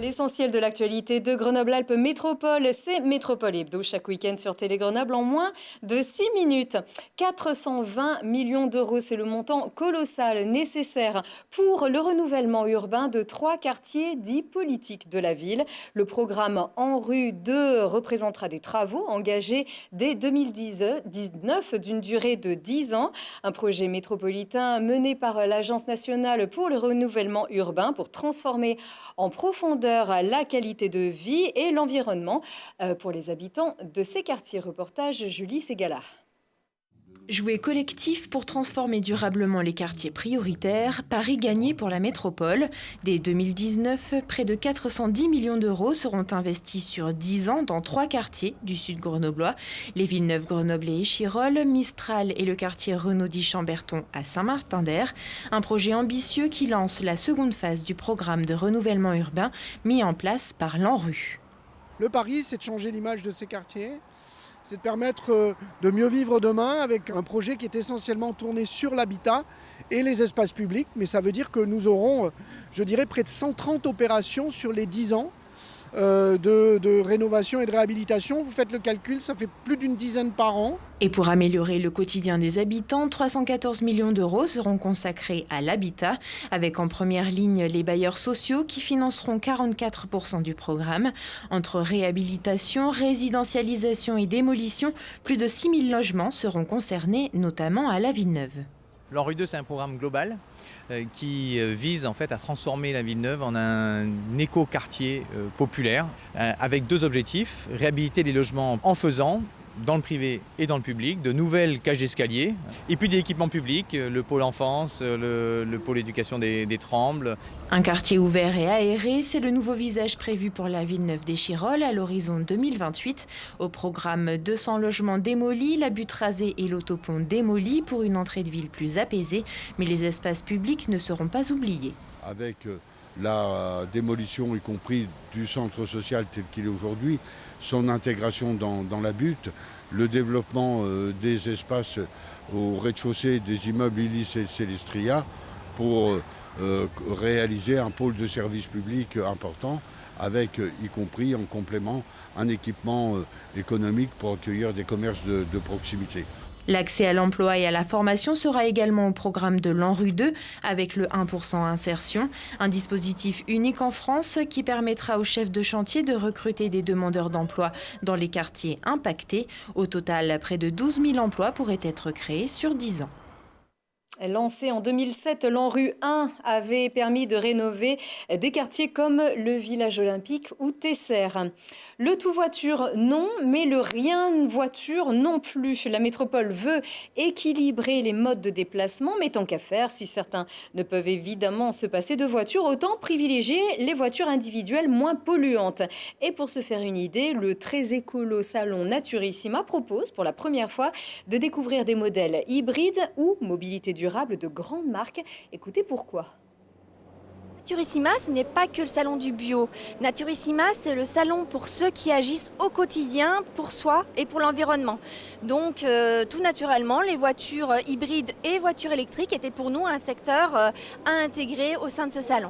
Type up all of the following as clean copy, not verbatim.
L'essentiel de l'actualité de Grenoble-Alpes Métropole, c'est Métropole Hebdo chaque week-end sur Télé Grenoble en moins de 6 minutes. 420 millions d'euros, c'est le montant colossal nécessaire pour le renouvellement urbain de 3 quartiers dits politiques de la ville. Le programme ANRU 2 représentera des travaux engagés dès 2019 d'une durée de 10 ans. Un projet métropolitain mené par l'Agence nationale pour le renouvellement urbain pour transformer en profondeur la qualité de vie et l'environnement pour les habitants de ces quartiers. Reportage Julie Ségala. Jouer collectif pour transformer durablement les quartiers prioritaires, pari gagné pour la métropole. Dès 2019, près de 410 millions d'euros seront investis sur 10 ans dans 3 quartiers du sud grenoblois, les Villeneuve, Grenoble et Échirolles, Mistral et le quartier Renaudie-Chamberton à Saint-Martin-d'Air. Un projet ambitieux qui lance la seconde phase du programme de renouvellement urbain mis en place par l'ANRU. Le pari, c'est de changer l'image de ces quartiers. C'est de permettre de mieux vivre demain avec un projet qui est essentiellement tourné sur l'habitat et les espaces publics. Mais ça veut dire que nous aurons, je dirais, près de 130 opérations sur les 10 ans de rénovation et de réhabilitation. Vous faites le calcul, ça fait plus d'une dizaine par an. Et pour améliorer le quotidien des habitants, 314 millions d'euros seront consacrés à l'habitat, avec en première ligne les bailleurs sociaux qui financeront 44% du programme. Entre réhabilitation, résidentialisation et démolition, plus de 6 000 logements seront concernés, notamment à la Villeneuve. L'ANRU 2, c'est un programme global qui vise en fait à transformer la Villeneuve en un éco-quartier populaire avec 2 objectifs: réhabiliter les logements en faisant, dans le privé et dans le public, de nouvelles cages d'escalier, et puis des équipements publics, le pôle enfance, le pôle éducation des Trembles. Un quartier ouvert et aéré, c'est le nouveau visage prévu pour la Villeneuve d'Échirolles à l'horizon 2028. Au programme 200 logements démolis, la butte rasée et l'autopont démolis pour une entrée de ville plus apaisée. Mais les espaces publics ne seront pas oubliés. Avec la démolition, y compris du centre social tel qu'il est aujourd'hui, son intégration dans la butte, le développement des espaces au rez-de-chaussée des immeubles Illis et Célestria pour réaliser un pôle de service public important avec, y compris en complément, un équipement économique pour accueillir des commerces de proximité. L'accès à l'emploi et à la formation sera également au programme de l'ANRU 2 avec le 1% insertion, un dispositif unique en France qui permettra aux chefs de chantier de recruter des demandeurs d'emploi dans les quartiers impactés. Au total, près de 12 000 emplois pourraient être créés sur 10 ans. Lancé en 2007, l'ANRU 1 avait permis de rénover des quartiers comme le village olympique ou Tesser. Le tout voiture, non, mais le rien voiture non plus. La métropole veut équilibrer les modes de déplacement, mais tant qu'à faire, si certains ne peuvent évidemment se passer de voiture, autant privilégier les voitures individuelles moins polluantes. Et pour se faire une idée, le très écolo salon Naturissima propose pour la première fois de découvrir des modèles hybrides ou mobilité durable de grandes marques. Écoutez pourquoi. Naturissima, ce n'est pas que le salon du bio. Naturissima, c'est le salon pour ceux qui agissent au quotidien pour soi et pour l'environnement. Donc, tout naturellement, les voitures hybrides et voitures électriques étaient pour nous un secteur à intégrer au sein de ce salon.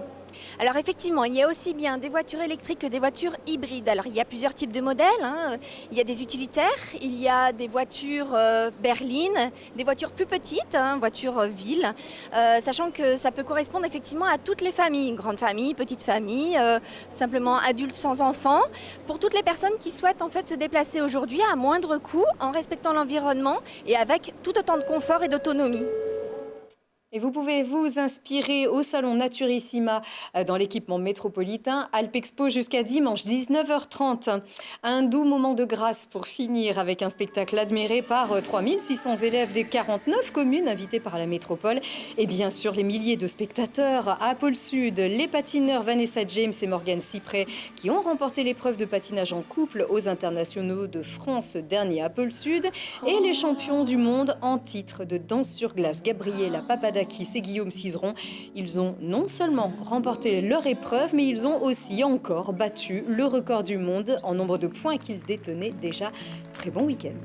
Alors effectivement, il y a aussi bien des voitures électriques que des voitures hybrides. Alors il y a plusieurs types de modèles. Il y a des utilitaires, il y a des voitures berlines, des voitures plus petites, voitures ville, sachant que ça peut correspondre effectivement à toutes les familles, grandes familles, petites familles, simplement adultes sans enfants. Pour toutes les personnes qui souhaitent en fait se déplacer aujourd'hui à moindre coût, en respectant l'environnement et avec tout autant de confort et d'autonomie. Et vous pouvez vous inspirer au salon Naturissima dans l'équipement métropolitain Alpexpo jusqu'à dimanche 19h30. Un doux moment de grâce pour finir avec un spectacle admiré par 3600 élèves des 49 communes invitées par la métropole. Et bien sûr les milliers de spectateurs à Pôle Sud, les patineurs Vanessa James et Morgane Cyprès qui ont remporté l'épreuve de patinage en couple aux internationaux de France dernier à Pôle Sud et les champions du monde en titre de danse sur glace Gabriela Papadakis et Guillaume Cizeron. Ils ont non seulement remporté leur épreuve, mais ils ont aussi encore battu le record du monde en nombre de points qu'ils détenaient déjà. Très bon week-end.